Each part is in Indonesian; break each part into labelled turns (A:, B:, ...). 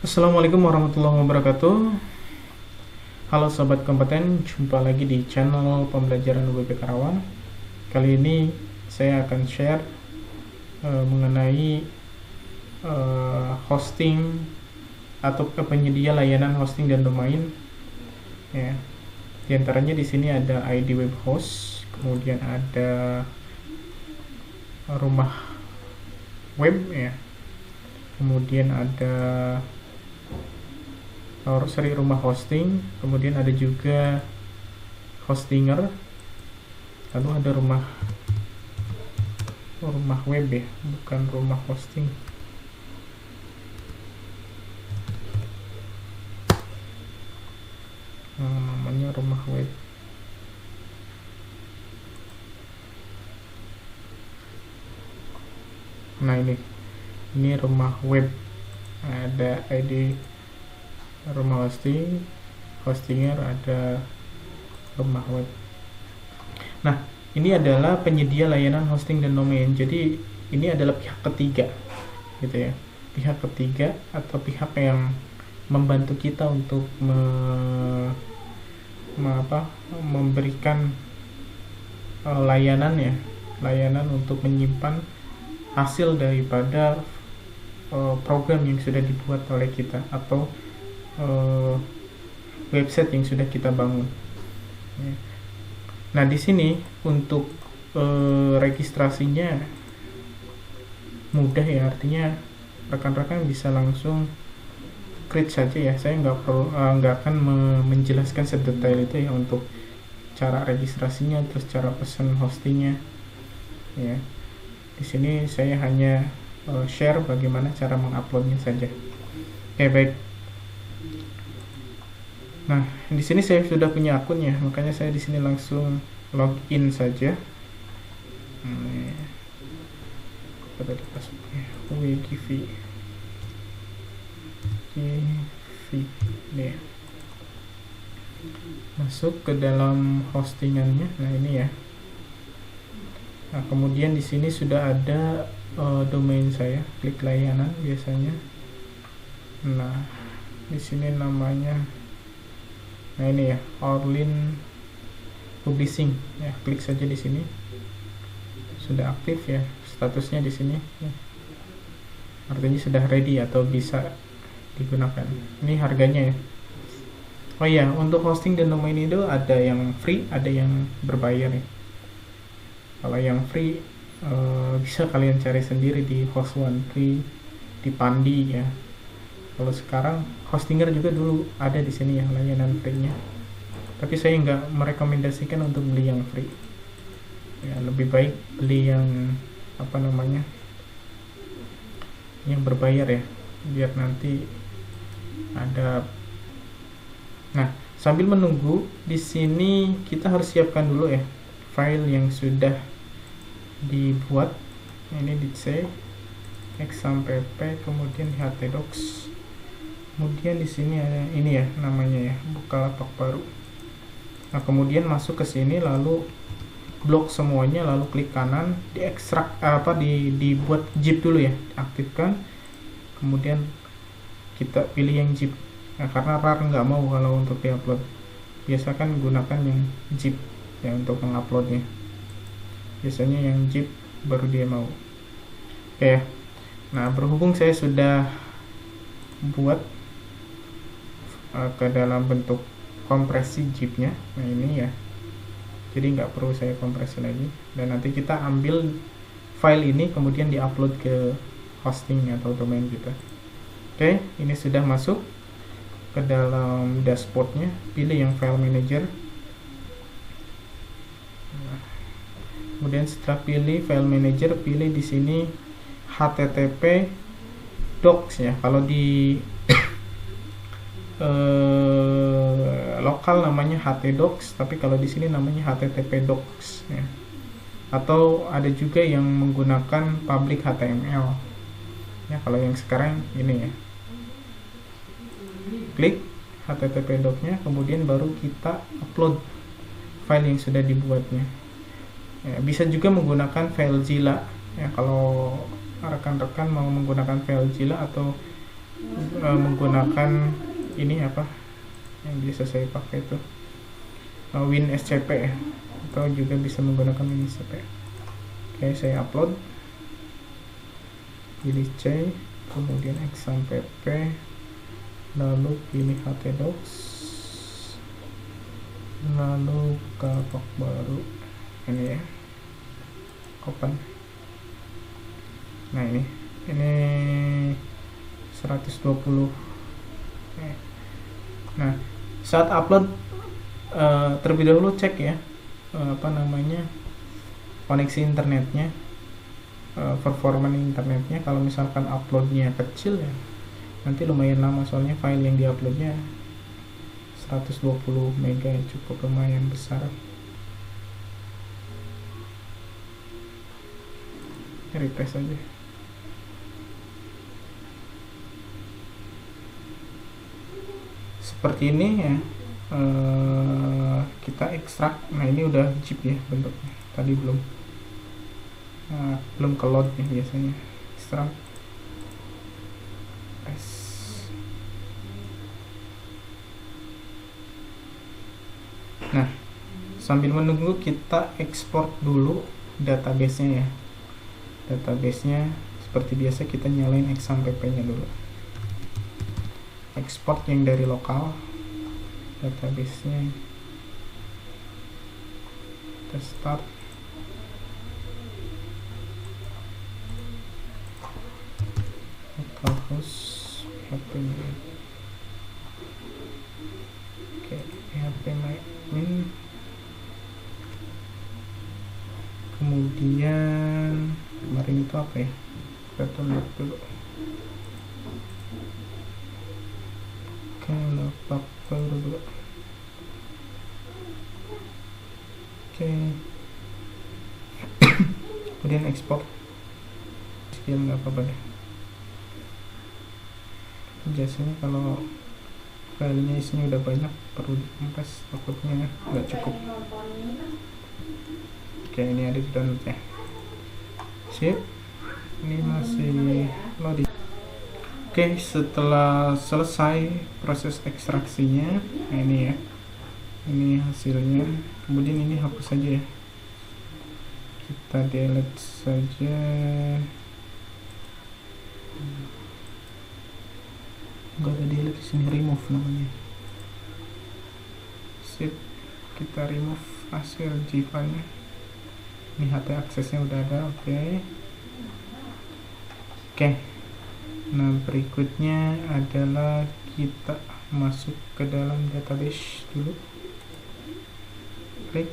A: Assalamualaikum warahmatullahi wabarakatuh. Halo sobat kompeten, jumpa lagi di channel pembelajaran UBP Karawang. Kali ini saya akan share mengenai hosting atau penyedia layanan hosting dan domain. Ya, di antaranya di sini ada ID web host, kemudian ada rumah web, ya, kemudian ada seri rumah hosting, kemudian ada juga hostinger, lalu ada rumah web, ya, bukan rumah hosting. Namanya rumah web. Nah, ini rumah web, ada ID rumah hosting, hostinger, ada rumah web. Nah, ini adalah penyedia layanan hosting dan domain. Jadi ini adalah pihak ketiga, gitu ya. Pihak ketiga atau pihak yang membantu kita untuk memberikan layanan untuk menyimpan hasil daripada program yang sudah dibuat oleh kita atau website yang sudah kita bangun. Nah, di sini untuk registrasinya mudah, ya, artinya rekan-rekan bisa langsung create saja, ya. Saya nggak akan menjelaskan sedetail itu, ya, untuk cara registrasinya, terus cara pesan hostingnya, ya. Di sini saya hanya share bagaimana cara menguploadnya saja. Oke, baik. Nah, di sini saya sudah punya akun, ya, makanya saya di sini langsung login saja. Pada passwordnya WGV, masuk ke dalam hostingannya. Nah, ini, ya. Nah, kemudian di sini sudah ada domain saya. Klik layanan biasanya. Nah, di sini namanya. Nah, ini, ya, Orlin Publishing, ya. Klik saja di sini. Sudah aktif, ya, statusnya di sini, ya. Artinya sudah ready atau bisa digunakan. Ini harganya, ya. Oh iya, untuk hosting dan domain itu ada yang free, ada yang berbayar, ya. Kalau yang free bisa kalian cari sendiri di Host1Tree, di Pandi, ya. Kalau sekarang hostinger juga dulu ada di sini, yang layanan free-nya. Tapi saya nggak merekomendasikan untuk beli yang free. Ya, lebih baik beli yang yang berbayar, ya, biar nanti ada. Nah, sambil menunggu di sini kita harus siapkan dulu, ya, file yang sudah dibuat. Ini di C, XAMPP, kemudian di htdocs. Kemudian di sini ada ini, ya, namanya, ya, Bukalapak baru. Nah, kemudian masuk ke sini, lalu blok semuanya, lalu klik kanan, diekstrak dibuat zip dulu, ya, aktifkan. Kemudian kita pilih yang zip. Nah, karena RAR nggak mau kalau untuk diupload. Biasakan gunakan yang zip, ya, untuk menguploadnya. Biasanya yang zip baru dia mau. Oke. Nah, berhubung saya sudah buat ke dalam bentuk kompresi zipnya, nah ini, ya, jadi nggak perlu saya kompresi lagi, dan nanti kita ambil file ini kemudian diupload ke hosting atau domain kita. Oke, ini sudah masuk ke dalam dashboardnya. Pilih yang file manager. Nah, kemudian setelah pilih file manager, pilih di sini http docs, ya. Kalau di lokal namanya htdocs, tapi kalau di sini namanya http docs, ya. Atau ada juga yang menggunakan public HTML, ya. Kalau yang sekarang ini, ya, klik http doc-nya, kemudian baru kita upload file yang sudah dibuatnya, ya. Bisa juga menggunakan FileZilla, ya, kalau rekan-rekan mau menggunakan FileZilla atau menggunakan ini apa yang biasa saya pakai itu, WinSCP ya, atau juga bisa menggunakan WinSCP. Oke, saya upload, pilih C, kemudian XAMPP, lalu pilih htdocs, lalu buka box baru ini ya, open. Nah ini 120. Nah saat upload terlebih dahulu cek ya koneksi internetnya, performa internetnya. Kalau misalkan uploadnya kecil ya nanti lumayan lama, soalnya file yang diuploadnya 120 mega, cukup lumayan besar. Refresh aja. Seperti ini ya, kita ekstrak. Nah ini udah zip ya bentuknya, tadi belum ke load nih biasanya. Ekstrak, nah sambil menunggu kita ekspor dulu databasenya ya. Databasenya seperti biasa kita nyalain XAMPP nya dulu, export yang dari lokal databasenya. Kita start, localhost php main. Oke, php main. Kemudian kemarin itu apa ya, kita download dulu. Oke, lopak baru dulu. Oke. Kemudian ekspor. Sekian, nggak apa-apa deh. Biasanya kalau filenya isinya udah banyak perlu dikompres, takutnya nggak cukup. Oke, ini ada di download ya. Sip. Ini masih loading. Oke, setelah selesai proses ekstraksinya, nah ini ya, ini hasilnya. Kemudian ini hapus saja ya, kita delete saja. Enggak ada delete di sini, remove namanya. Sip, kita remove hasil Java-nya. Ini HT aksesnya udah ada. Oke. Nah berikutnya adalah kita masuk ke dalam database dulu. Klik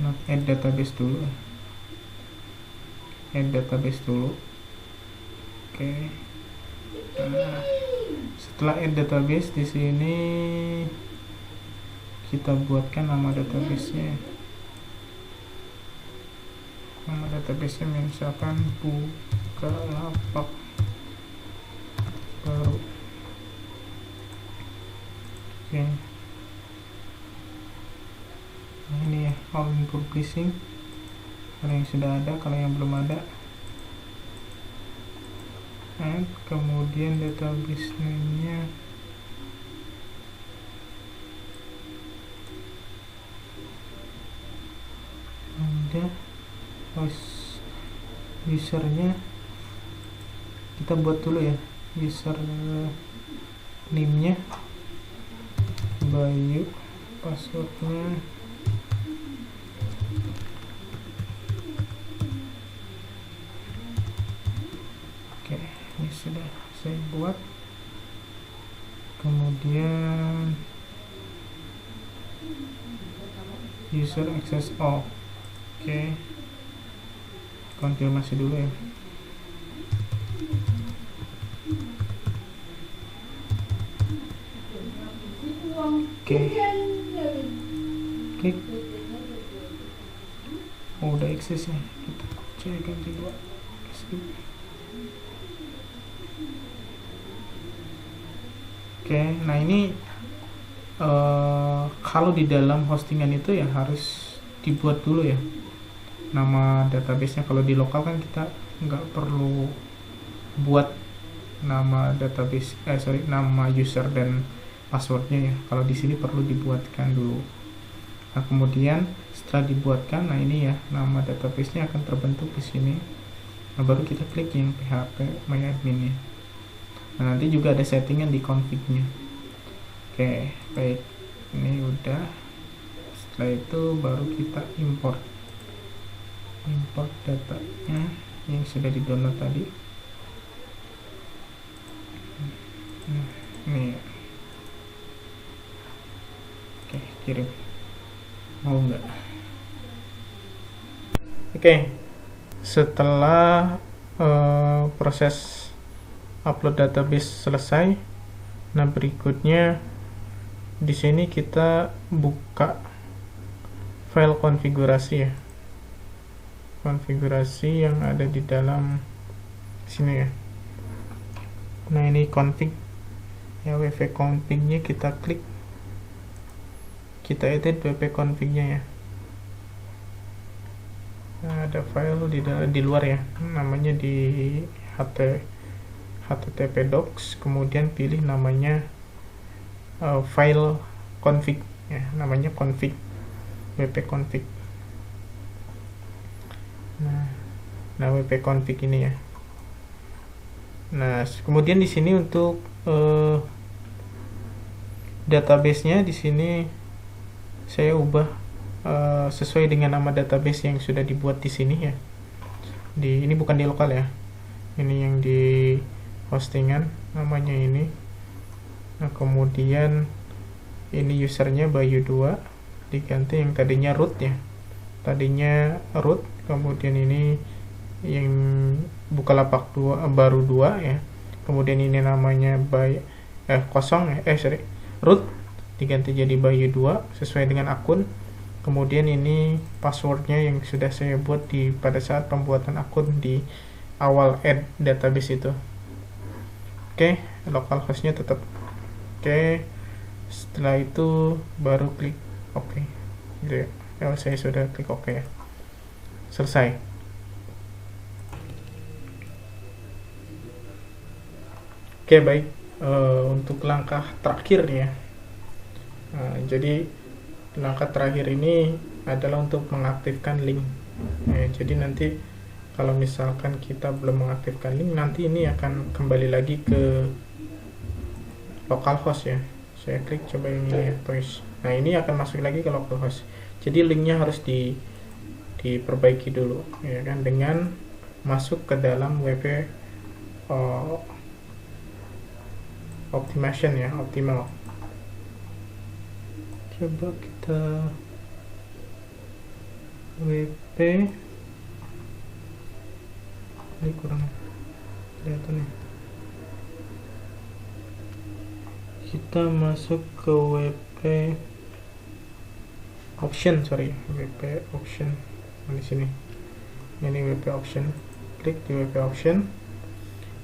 A: not add database dulu. Add database dulu. Oke. Nah, setelah add database, di sini kita buatkan nama database-nya. Nama database-nya misalkan Bukalapak baru. Oke. Nah ini ya, all in publishing. Kalau yang sudah ada, kalau yang belum ada, add. Kemudian database name-nya ada. Usernya kita buat dulu ya, user name-nya Bayu, passwordnya oke, ini sudah saya buat. Kemudian user access all. Oke, konfirmasi dulu ya. Oke, klik. Oh, udah akses ya, kita cek ganti dua. Oke, nah ini kalau di dalam hostingan itu ya harus dibuat dulu ya nama databasenya. Kalau di lokal kan kita nggak perlu buat nama database, nama user dan passwordnya ya. Kalau di sini perlu dibuatkan dulu. Nah, kemudian setelah dibuatkan, nah ini ya, nama database-nya akan terbentuk di sini. Nah, baru kita klik yang PHP MyAdmin ya. Nah, nanti juga ada settingan di config-nya. Oke, baik. Ini udah. Setelah itu baru kita import datanya yang sudah di-download tadi. Nih. Oke, kirim. Mau nggak? Oke, setelah proses upload database selesai, nah berikutnya di sini kita buka file konfigurasi ya, konfigurasi yang ada di dalam sini ya. Nah, ini config ya, wp config-nya kita klik, kita edit wp config-nya ya. Nah, ada file di luar ya, namanya di http docs, kemudian pilih namanya file config ya, namanya config, wp config. Nah wp config ini ya. Nah, kemudian di sini untuk database-nya di sini saya ubah sesuai dengan nama database yang sudah dibuat di sini ya. Ini bukan di lokal ya. Ini yang di hostingan, namanya ini. Nah, kemudian ini usernya Bayu2, diganti yang tadinya root ya. Tadinya root, kemudian ini yang Bukalapak 2 baru 2 ya. Kemudian ini namanya root diganti jadi Bayu2 sesuai dengan akun. Kemudian ini passwordnya yang sudah saya buat pada saat pembuatan akun di awal add database itu. Oke, localhostnya tetap. Oke, setelah itu baru klik OK. Gitu ya. Saya sudah klik OK ya. Selesai. Oke, baik. Untuk langkah terakhir ya. Jadi langkah terakhir ini adalah untuk mengaktifkan link. Jadi nanti kalau misalkan kita belum mengaktifkan link, nanti ini akan kembali lagi ke localhost ya. Saya klik coba yang ini ya, Toys. Nah, ini akan masuk lagi ke localhost. Jadi linknya harus diperbaiki dulu ya kan, dengan masuk ke dalam wp optimization ya, optimal. Coba kita wp, ini kurang kelihatan ya. Kita masuk ke wp option, wp option di sini. Ini wp option, klik di wp option.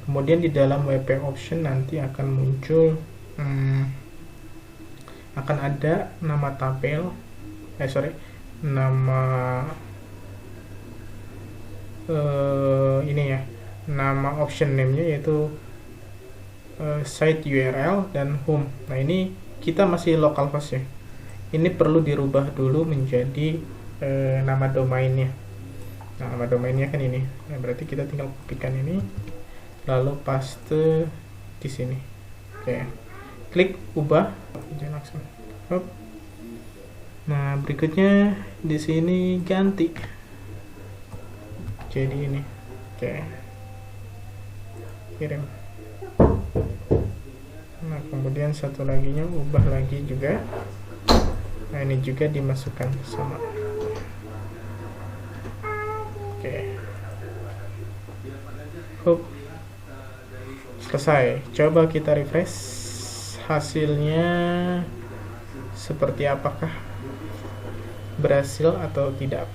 A: Kemudian di dalam wp option nanti akan muncul akan ada nama tabel, nama ini ya, nama option name-nya yaitu site URL dan home. Nah, ini kita masih localhost ya. Ini perlu dirubah dulu menjadi nama domainnya. Nah, nama domainnya kan ini. Nah, berarti kita tinggal kopikan ini, lalu paste di sini. Oke, klik ubah, langsung. Nah, berikutnya di sini ganti jadi ini. Oke, kirim. Nah, kemudian satu laginya ubah lagi juga. Nah, ini juga dimasukkan sama. Oke, selesai. Coba kita refresh, hasilnya seperti apakah, berhasil atau tidak.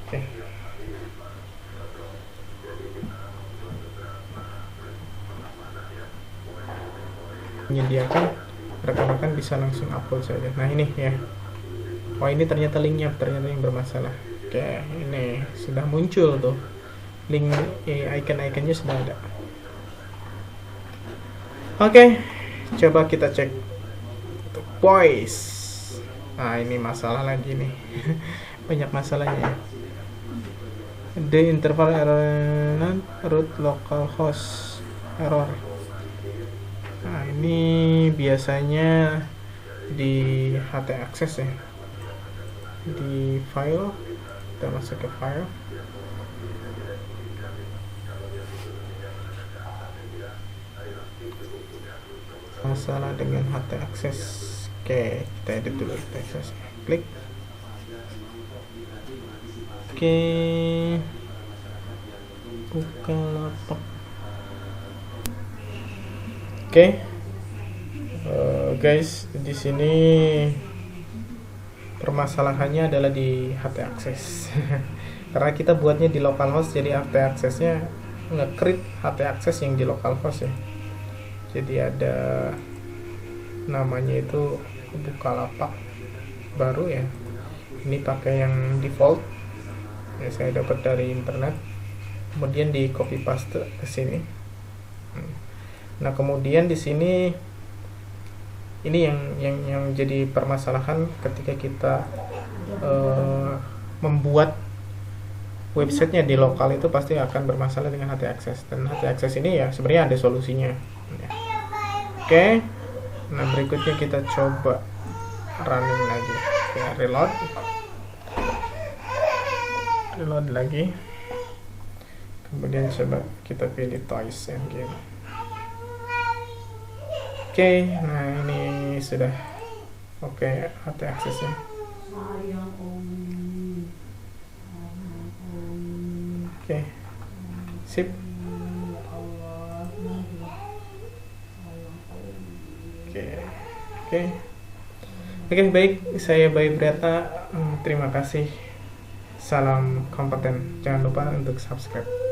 A: Oke. Menyediakan, rekan-rekan bisa langsung upload saja. Nah, ini ya. Oh, ini ternyata linknya ternyata yang bermasalah. Oke, ini sudah muncul tuh link icon-iconnya sudah ada. Oke, coba kita cek untuk voice. Nah, ini masalah lagi nih. Banyak masalahnya ya. The interval error root localhost error. Nah, ini biasanya di htaccess ya. Di file, kita masuk ke file. Masalah dengan htaccess. Oke, kita edit dulu htaccess. Klik. Oke, Bukalapak. Oke, guys, di sini permasalahannya adalah di htaccess. Karena kita buatnya di localhost, jadi htaccess-nya nge-create htaccess yang di localhost ya. Jadi ada namanya itu Bukalapak baru ya. Ini pakai yang default. Ya, saya dapat dari internet, kemudian di copy paste ke sini. Nah, kemudian di sini ini yang jadi permasalahan ketika kita membuat websitenya di lokal, itu pasti akan bermasalah dengan htaccess. Dan htaccess ini ya sebenarnya ada solusinya ya. Oke, nah berikutnya kita coba running lagi ya, reload lagi, kemudian coba kita pilih toys and game. Oke, nah ini sudah oke htaccess-nya. Oke, sip. Oke, baik, saya Bayu Brata. Terima kasih. Salam kompeten. Jangan lupa untuk subscribe.